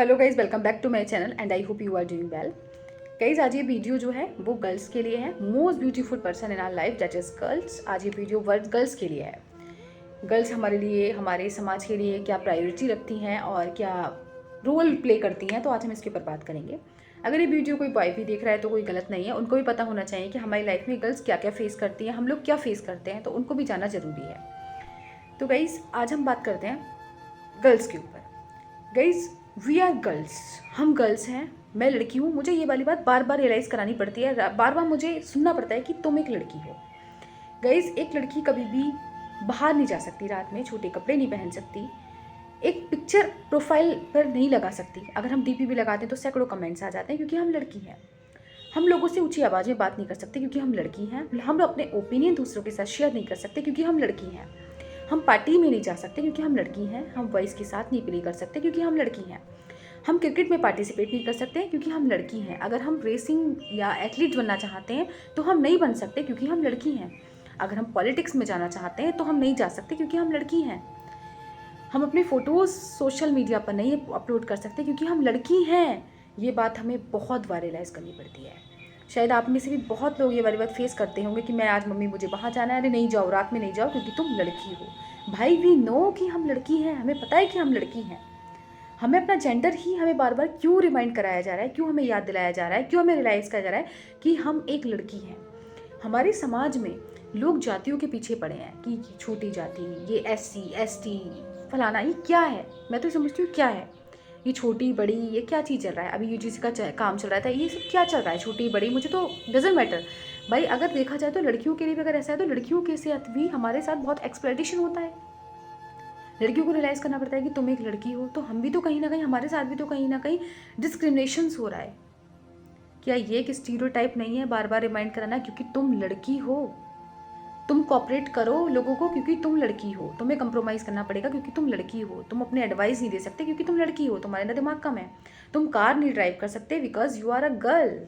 Hello guys, welcome back to my channel and I hope you are doing well. Guys, आज ये video जो है वो girls के लिए है। Most beautiful person in our life that is girls. आज ये वीडियो वर्ड गर्ल्स के लिए है। गर्ल्स हमारे लिए, हमारे समाज के लिए क्या प्रायोरिटी रखती हैं और क्या रोल प्ले करती हैं, तो आज हम इसके ऊपर बात करेंगे। अगर ये वीडियो कोई बॉय भी देख रहा है तो कोई गलत नहीं है। उनको भी पता होना चाहिए कि हमारी लाइफ में गर्ल्स क्या क्या फेस करती हैं, हम लोग क्या फेस करते हैं, तो उनको भी जानना ज़रूरी है। तो गाइज, आज हम बात करते हैं गर्ल्स के ऊपर। गाइज, वी आर गर्ल्स, हम गर्ल्स हैं। मैं लड़की हूँ, मुझे ये वाली बात बार बार रियलाइज़ करानी पड़ती है, बार बार मुझे सुनना पड़ता है कि तुम एक लड़की हो। गाइज, एक लड़की कभी भी बाहर नहीं जा सकती, रात में छोटे कपड़े नहीं पहन सकती, एक पिक्चर प्रोफाइल पर नहीं लगा सकती। अगर हम डीपी भी लगाते हैं तो सैकड़ों कमेंट्स आ जाते हैं क्योंकि हम लड़की हैं। हम लोगों से ऊंची आवाज़ में बात नहीं कर सकते क्योंकि हम लड़की हैं। हम अपने ओपिनियन दूसरों के साथ शेयर नहीं कर सकते क्योंकि हम लड़की हैं। हम पार्टी में नहीं जा सकते क्योंकि हम लड़की हैं। हम वॉइस के साथ नहीं प्ले कर सकते क्योंकि हम लड़की हैं। हम क्रिकेट में पार्टिसिपेट नहीं कर सकते क्योंकि हम लड़की हैं। अगर हम रेसिंग या एथलीट बनना चाहते हैं तो हम नहीं बन सकते क्योंकि हम लड़की हैं। अगर हम पॉलिटिक्स में जाना चाहते हैं तो हम नहीं जा सकते क्योंकि हम लड़की हैं। हम अपनी फ़ोटोज़ सोशल मीडिया पर नहीं अपलोड कर सकते क्योंकि हम लड़की हैं। ये बात हमें बहुत बार रियलाइज़ करनी पड़ती है। शायद आप में से भी बहुत लोग ये वाली बात फेस करते होंगे कि मैं आज मम्मी मुझे वहाँ जाना है, अरे नहीं जाओ, रात में नहीं जाओ क्योंकि तुम लड़की हो। भाई, वी नो कि हम लड़की हैं, हमें पता है कि हम लड़की हैं। हमें अपना जेंडर ही हमें बार बार क्यों रिमाइंड कराया जा रहा है, क्यों हमें याद दिलाया जा रहा है, क्यों हमें रियलाइज़ कराया जा रहा है कि हम एक लड़की हैं। हमारे समाज में लोग जातियों के पीछे पड़े हैं कि छोटी जाति, ये SC ST फलाना, ये क्या है? मैं तो समझती हूँ क्या है ये, छोटी बड़ी, ये क्या चीज़ चल रहा है? अभी UGC का काम चल रहा था, ये सब क्या चल रहा है? छोटी बड़ी, मुझे तो डजेंट मैटर। भाई, अगर देखा जाए तो लड़कियों के लिए भी अगर ऐसा है तो लड़कियों के साथ भी हमारे साथ बहुत एक्सप्लॉइटेशन होता है। लड़कियों को रियलाइज़ करना पड़ता है कि तुम एक लड़की हो, तो हम भी तो कहीं ना कहीं, हमारे साथ भी तो कहीं ना कहीं डिस्क्रिमिनेशंस हो रहा है। क्या ये एक स्टीरियोटाइप नहीं है बार बार रिमाइंड कराना क्योंकि तुम लड़की हो? तुम कॉपरेट करो लोगों को क्योंकि तुम लड़की हो। तुम्हें कंप्रोमाइज़ करना पड़ेगा क्योंकि तुम लड़की हो। तुम अपने एडवाइस नहीं दे सकते क्योंकि तुम लड़की हो, तुम्हारे अंदर दिमाग कम है। तुम कार नहीं ड्राइव कर सकते because you are a girl.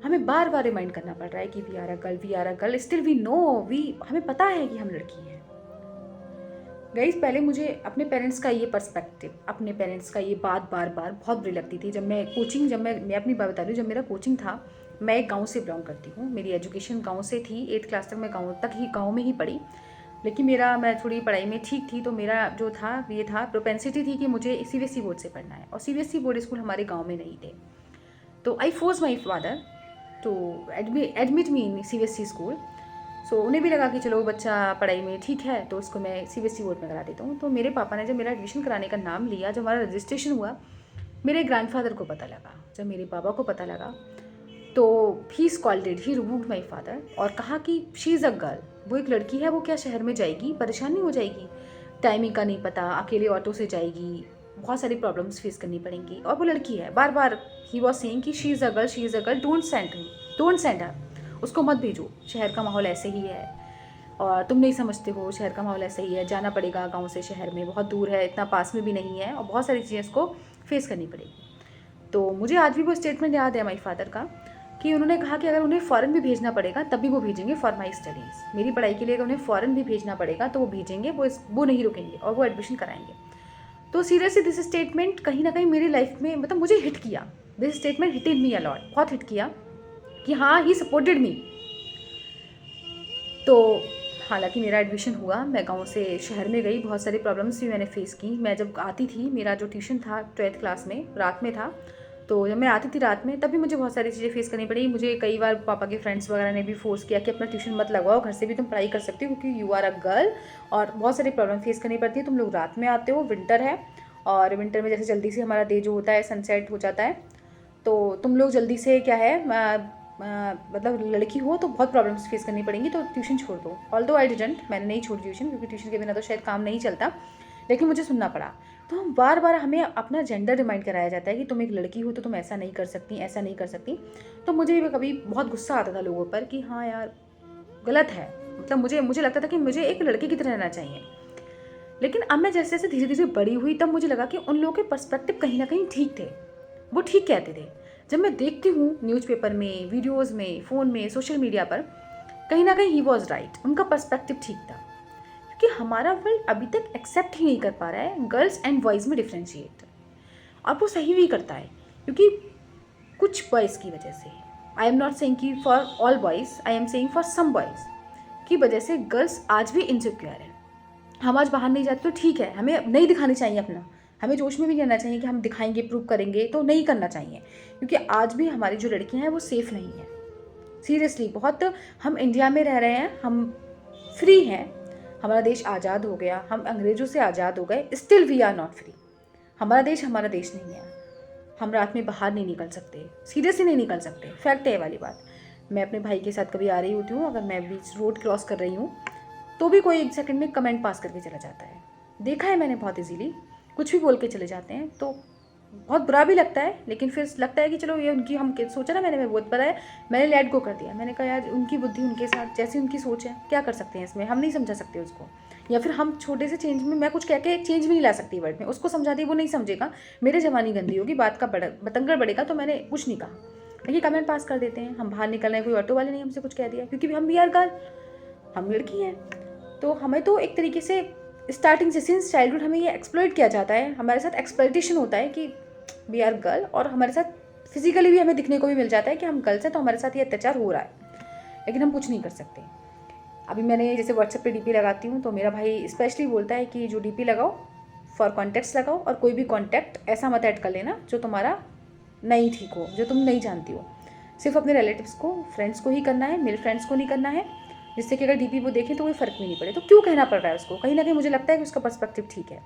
हमें बार बार रिमाइंड करना पड़ रहा है कि we are a girl, we are a girl, still we know, हमें पता है कि हम लड़की हैं। गाइज, पहले मुझे अपने पेरेंट्स का ये पर्सपेक्टिव, अपने पेरेंट्स का ये बात बार बार बहुत बुरी लगती थी। जब मैं अपनी बात बता रही हूँ, जब मेरा कोचिंग था, मैं एक गांव से बिलोंग करती हूँ। मेरी एजुकेशन गांव से थी। 8th क्लास तक मैं गांव में ही पढ़ी। लेकिन मैं थोड़ी पढ़ाई में ठीक थी, तो मेरा जो था ये था, प्रोपेंसिटी थी कि मुझे CBSE बोर्ड से पढ़ना है और CBSE बोर्ड स्कूल हमारे गाँव में नहीं थे। तो I forced my father to admit me in CBSE school. So उन्हें भी लगा कि चलो बच्चा पढ़ाई में ठीक है तो उसको मैं CBSE बोर्ड में करा देता हूँ। तो मेरे पापा ने जब मेरा एडमिशन कराने का नाम लिया, जब हमारा रजिस्ट्रेशन हुआ, मेरे ग्रैंडफादर को पता लगा। जब मेरे पापा को पता लगा तो he scolded, he removed my father और कहा कि शी इज़ अ गर्ल, वो एक लड़की है, वो क्या शहर में जाएगी, परेशानी हो जाएगी, टाइमिंग का नहीं पता, अकेले ऑटो से जाएगी, बहुत सारी प्रॉब्लम्स फेस करनी पड़ेंगी, और वो लड़की है। बार बार ही वॉज सेइंग कि she is a girl, she is a girl, don't send her, उसको मत भेजो, शहर का माहौल ऐसे ही है और तुम नहीं समझते हो, शहर का माहौल ऐसे ही है, जाना पड़ेगा गांव से शहर में, बहुत दूर है, इतना पास में भी नहीं है और बहुत सारी चीज़ें इसको फेस करनी पड़ेगी। तो मुझे आज भी वो स्टेटमेंट याद है माई फादर का कि उन्होंने कहा कि अगर उन्हें फ़ॉरेन भी भेजना पड़ेगा तब भी वो भेजेंगे फॉर माई स्टडीज़। मेरी पढ़ाई के लिए अगर उन्हें फ़ॉरेन भी भेजना पड़ेगा तो वो भेजेंगे, वो नहीं रुकेंगे और वो एडमिशन कराएंगे। तो सीरियसली दिस स्टेटमेंट कहीं ना कहीं मेरी लाइफ में, मतलब मुझे हिट किया। This statement hitted me a lot, बहुत हिट किया कि हाँ, ही सपोर्टेड मी। तो हालांकि मेरा एडमिशन हुआ, मैं गांव से शहर में गई, बहुत सारी प्रॉब्लम्स भी मैंने फेस की। मैं जब आती थी, मेरा जो ट्यूशन था 12th क्लास में रात में था, तो जब मैं आती थी रात में तब भी मुझे बहुत सारी चीज़ें फेस करनी पड़ी। मुझे कई बार पापा के फ्रेंड्स वगैरह ने भी फोर्स किया कि अपना ट्यूशन मत लगवाओ, घर से भी तुम पढ़ाई कर सकती हो क्योंकि यू आर अ गर्ल, और बहुत सारी प्रॉब्लम फेस करनी पड़ती है। तुम लोग रात में आते हो, विंटर है, और विंटर में जैसे जल्दी से हमारा डे जो होता है सनसेट हो जाता है, तो तुम लोग जल्दी से क्या है, मतलब लड़की हो तो बहुत प्रॉब्लम्स फेस करनी पड़ेंगी, तो ट्यूशन छोड़ दो। ऑल्दो आई डिडंट, मैंने नहीं छोड़ी ट्यूशन क्योंकि ट्यूशन के बिना तो शायद काम नहीं चलता, लेकिन मुझे सुनना पड़ा। तो हम बार बार हमें अपना जेंडर रिमाइंड कराया जाता है कि तुम एक लड़की हो तो तुम ऐसा नहीं कर सकती, ऐसा नहीं कर सकती। तो मुझे भी कभी बहुत गुस्सा आता था लोगों पर कि हाँ यार, गलत है। मतलब मुझे लगता था कि मुझे एक लड़के की तरह रहना चाहिए। लेकिन अब मैं जैसे जैसे धीरे धीरे बड़ी हुई तब मुझे लगा कि उन लोगों के पर्सपेक्टिव कहीं ना कहीं ठीक थे, वो ठीक कहते थे। जब मैं देखती हूँ न्यूज़पेपर में, वीडियोज़ में, फ़ोन में, सोशल मीडिया पर, कहीं ना कहीं ही वॉज राइट, उनका पर्सपेक्टिव ठीक था। क्योंकि हमारा वर्ल्ड अभी तक एक्सेप्ट ही नहीं कर पा रहा है गर्ल्स एंड बॉयज़ में डिफ्रेंशिएट। और वो सही भी करता है, क्योंकि कुछ बॉयज़ की वजह से, आई एम नॉट सेइंग कि for all boys, I am saying for some boys की वजह से गर्ल्स आज भी इनसिक्योर है। हम आज बाहर नहीं जाते तो ठीक है, हमें नहीं दिखानी चाहिए अपना, हमें जोश में भी नहीं रहना चाहिए कि हम दिखाएंगे, प्रूव करेंगे, तो नहीं करना चाहिए, क्योंकि आज भी हमारी जो लड़कियां हैं वो सेफ़ नहीं है। सीरियसली बहुत, हम इंडिया में रह रहे हैं, हम फ्री हैं, हमारा देश आज़ाद हो गया, हम अंग्रेज़ों से आज़ाद हो गए, still we are not free. हमारा देश नहीं है, हम रात में बाहर नहीं निकल सकते, सीरियसली नहीं निकल सकते, फैक्ट है ये वाली बात। मैं अपने भाई के साथ कभी आ रही होती हूँ, अगर मैं बीच रोड क्रॉस कर रही हूँ तो भी कोई 1 सेकंड में कमेंट पास करके चला जाता है, देखा है मैंने बहुत इजीली, कुछ भी बोल के चले जाते हैं, तो बहुत बुरा भी लगता है, लेकिन फिर लगता है कि चलो ये उनकी, हम सोचा ना, मैंने बहुत पता है, मैंने लेट गो कर दिया, मैंने कहा यार उनकी बुद्धि उनके साथ, जैसी उनकी सोच है, क्या कर सकते हैं इसमें, हम नहीं समझा सकते उसको, या फिर हम छोटे से चेंज में, मैं कुछ कह के चेंज भी नहीं ला सकती वर्ड में, उसको समझा दी, वो नहीं समझेगा, मेरे जवानी गंदी होगी, बात का बतंगड़ बढ़ेगा, तो मैंने कुछ नहीं कहा, लेकिन कमेंट पास कर देते हैं। हम बाहर निकल रहे हैं, कोई ऑटो वाले ने हमसे कुछ कह दिया, क्योंकि हम भी यार गर्ल, हम लड़की हैं, तो हमें तो एक तरीके से स्टार्टिंग से, सिंस चाइल्डहुड हमें ये एक्सप्लॉइट किया जाता है, हमारे साथ एक्सप्लॉइटेशन होता है कि वी आर गर्ल, और हमारे साथ फिजिकली भी हमें दिखने को भी मिल जाता है कि हम गर्ल्स हैं, तो हमारे साथ ये अत्याचार हो रहा है, लेकिन हम कुछ नहीं कर सकते। अभी मैंने जैसे व्हाट्सएप पे डीपी लगाती हूँ, तो मेरा भाई स्पेशली बोलता है कि जो डीपी लगाओ फॉर कॉन्टैक्ट्स लगाओ, और कोई भी कॉन्टैक्ट ऐसा मत ऐड कर लेना जो तुम्हारा नहीं ठीक हो, जो तुम नहीं जानती हो, सिर्फ अपने रिलेटिव्स को, फ्रेंड्स को ही करना है, मेरे फ्रेंड्स को नहीं करना है, जिससे कि अगर डीपी वो देखें तो कोई फ़र्क भी नहीं पड़े। तो क्यों कहना पड़ रहा है उसको, कहीं ना कहीं मुझे लगता है कि उसका पर्सपेक्टिव ठीक है,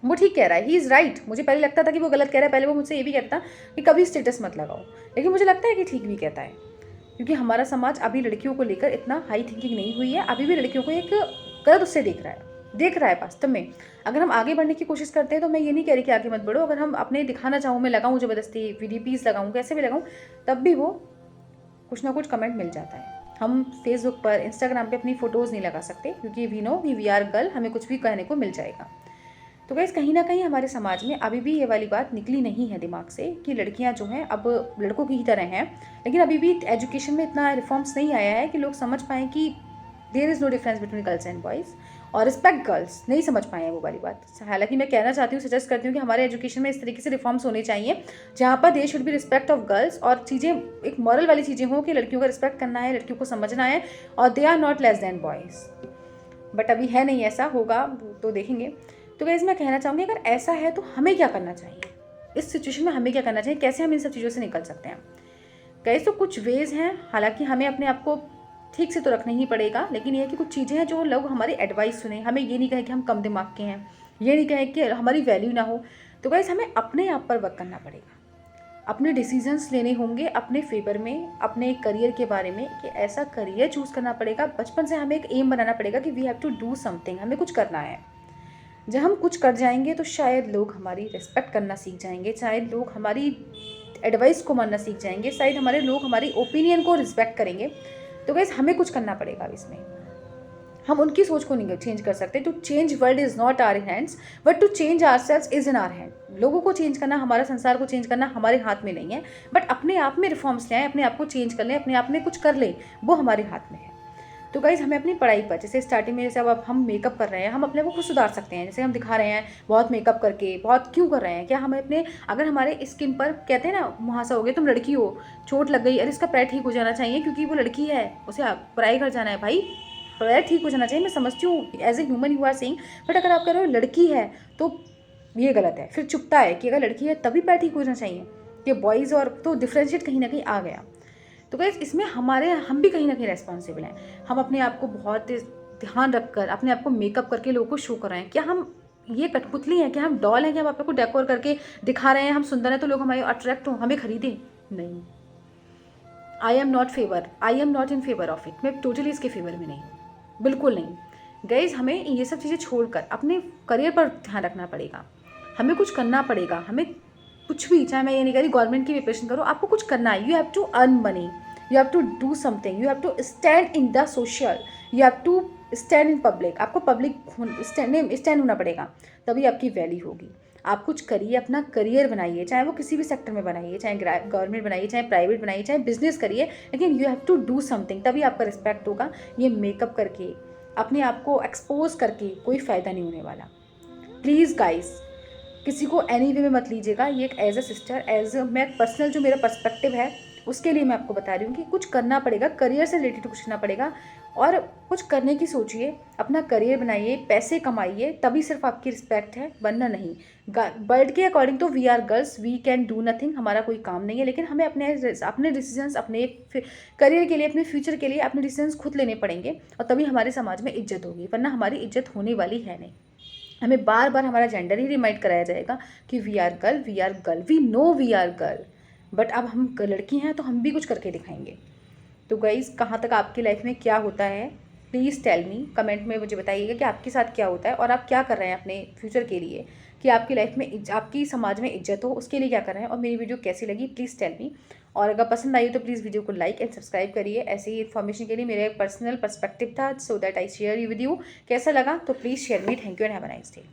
वो ठीक कह रहा है, ही इज़ राइट। मुझे पहले लगता था कि वो गलत कह रहा है, पहले वो मुझसे ये भी कहता कि कभी स्टेटस मत लगाओ, लेकिन मुझे लगता है कि ठीक भी कहता है, क्योंकि हमारा समाज अभी लड़कियों को लेकर इतना हाई थिंकिंग नहीं हुई है, अभी भी लड़कियों को एक गलत उससे देख रहा है वास्तव में। अगर हम आगे बढ़ने की कोशिश करते हैं, तो मैं ये नहीं कह रही कि आगे मत बढ़ो, अगर हम अपने दिखाना चाहूँ, मैं लगाऊँ ज़बरदस्ती वीडीपीस लगाऊँ, कैसे भी लगाऊँ, तब भी वो कुछ ना कुछ कमेंट मिल जाता है। हम फेसबुक पर, इंस्टाग्राम पे अपनी फ़ोटोज़ नहीं लगा सकते, क्योंकि वी आर गर्ल, हमें कुछ भी कहने को मिल जाएगा। तो गाइस कहीं ना कहीं हमारे समाज में अभी भी ये वाली बात निकली नहीं है दिमाग से कि लड़कियां जो हैं अब लड़कों की ही तरह हैं, लेकिन अभी भी एजुकेशन में इतना रिफॉर्म्स नहीं आया है कि लोग समझ पाएँ कि there is no difference between girls and boys, और रिस्पेक्ट गर्ल्स, नहीं समझ पाए हैं वो वाली बात। हालांकि मैं कहना चाहती हूँ, सजेस्ट करती हूँ कि हमारे एजुकेशन में इस तरीके से रिफॉर्म्स होने चाहिए जहाँ पर there should be respect of girls, और चीज़ें एक मॉरल वाली चीज़ें हों कि लड़कियों का रिस्पेक्ट करना है, लड़कियों को समझना है, और they are not less than boys. But अभी है नहीं, ऐसा होगा तो देखेंगे। तो गाइस मैं कहना चाहूँगी, अगर ऐसा है तो हमें क्या करना चाहिए, इस सिचुएशन में हमें क्या करना चाहिए, कैसे हम इन सब चीज़ों से निकल सकते हैं। गाइस तो कुछ वेज़ हैं, हालांकि हमें अपने आप को ठीक से तो रखना ही पड़ेगा, लेकिन ये है कि कुछ चीज़ें हैं जो लोग हमारी एडवाइस सुने, हमें ये नहीं कहे कि हम कम दिमाग के हैं, ये नहीं कहे कि हमारी वैल्यू ना हो। तो गाइस हमें अपने आप पर वर्क करना पड़ेगा, अपने डिसीजंस लेने होंगे अपने फेवर में, अपने करियर के बारे में, कि ऐसा करियर चूज़ करना पड़ेगा। बचपन से हमें एक एम बनाना पड़ेगा कि we have to do something, हमें कुछ करना है। जब हम कुछ कर जाएंगे तो शायद लोग हमारी रिस्पेक्ट करना सीख जाएंगे, शायद लोग हमारी एडवाइस को मानना सीख जाएंगे, शायद हमारे लोग हमारी ओपिनियन को रिस्पेक्ट करेंगे। तो गाइस हमें कुछ करना पड़ेगा इसमें, हम उनकी सोच को नहीं चेंज कर सकते। To change world is not our hands, but to change ourselves is in our hand. लोगों को चेंज करना, हमारा संसार को चेंज करना हमारे हाथ में नहीं है, बट अपने आप में रिफॉर्म्स ले आएँ, अपने आप को चेंज कर लें, अपने आप में कुछ कर लें, वो हमारे हाथ में है। तो गाइज़ हमें अपनी पढ़ाई पर, जैसे स्टार्टिंग में, जैसे अब हम मेकअप कर रहे हैं, हम अपने को खुद सुधार सकते हैं। जैसे हम दिखा रहे हैं बहुत मेकअप करके, बहुत क्यों कर रहे हैं, क्या हमें अपने, अगर हमारे स्किन पर कहते हैं ना मुहासा हो गया, तुम लड़की हो, चोट लग गई, अरे इसका पैर ठीक हो जाना चाहिए क्योंकि वो लड़की है, उसे पढ़ाई कर जाना है, भाई पैर ठीक हो जाना चाहिए। मैं समझती हूँ as a human you are saying, but अगर आप कह रहे हो लड़की है तो ये गलत है। फिर चुपता है कि अगर लड़की है तभी पैर ठीक हो जाना चाहिए, कि बॉयज़ और तो डिफ्रेंशिएट कहीं ना कहीं आ गया। तो गाइस इसमें हम भी कहीं ना कहीं रेस्पॉन्सिबल हैं। हम अपने आप को बहुत ध्यान रखकर अपने आप को मेकअप करके लोगों को शो कर रहे हैं। क्या हम ये कठपुतली हैं, क्या हम डॉल हैं, क्या हम अपने को डेकोर करके दिखा रहे हैं हम सुंदर हैं तो लोग हमारे अट्रैक्ट हों, हमें खरीदें? नहीं, आई am not in favour of it. मैं टोटली इसके फेवर में नहीं हूँ, बिल्कुल नहीं। गाइस हमें ये सब चीज़ें छोड़कर अपने करियर पर ध्यान रखना पड़ेगा, हमें कुछ करना पड़ेगा। हमें कुछ भी, चाहे मैं ये नहीं कह रही गवर्नमेंट की प्रिपरेशन करो, आपको कुछ करना है। You have to earn money, you have to do something, you have to stand in the social, you have to stand in public. आपको पब्लिक स्टैंड होना पड़ेगा, तभी आपकी वैल्यू होगी। आप कुछ करिए, अपना करियर बनाइए, चाहे वो किसी भी सेक्टर में बनाइए, चाहे गवर्नमेंट बनाइए, चाहे प्राइवेट बनाइए, चाहे बिजनेस करिए, लेकिन you have to do something, तभी आपका रिस्पेक्ट होगा। ये मेकअप करके, अपने आप को एक्सपोज करके कोई फ़ायदा नहीं होने वाला। प्लीज़ गाइस किसी को एनी वे में मत लीजिएगा। ये एक एज अ सिस्टर, मैं पर्सनल जो मेरा पर्सपेक्टिव है उसके लिए मैं आपको बता रही हूँ कि कुछ करना पड़ेगा, करियर से रिलेटेड कुछ करना पड़ेगा और कुछ करने की सोचिए, अपना करियर बनाइए, पैसे कमाइए, तभी सिर्फ आपकी रिस्पेक्ट है, वरना नहीं। वर्ल्ड के अकॉर्डिंग तो we are girls, we can do nothing, हमारा कोई काम नहीं है, लेकिन हमें अपने डिसीजंस, अपने करियर के लिए, अपने फ्यूचर के लिए अपने डिसीजंस खुद लेने पड़ेंगे और तभी हमारे समाज में इज्जत होगी, वरना हमारी इज्जत होने वाली है नहीं। हमें बार बार हमारा जेंडर ही रिमाइंड कराया जाएगा कि we are girl, we are girl, we know we are girl, but अब हम लड़की हैं तो हम भी कुछ करके दिखाएंगे। तो गाइज़, कहाँ तक आपकी लाइफ में क्या होता है, प्लीज़ टेल मी, कमेंट में मुझे बताइएगा कि आपके साथ क्या होता है और आप क्या कर रहे हैं अपने फ्यूचर के लिए, कि आपकी लाइफ में आपकी समाज में इज्जत हो, उसके लिए क्या कर रहे हैं। और मेरी वीडियो कैसी लगी प्लीज़ टेल मी, और अगर पसंद आई तो प्लीज़ वीडियो को लाइक एंड सब्सक्राइब करिए। ऐसे ही इन्फॉर्मेशन के लिए मेरा एक पर्सनल पर्सपेक्टिव था, so that I share you with you. कैसा लगा तो please share me. Thank you and have a nice day.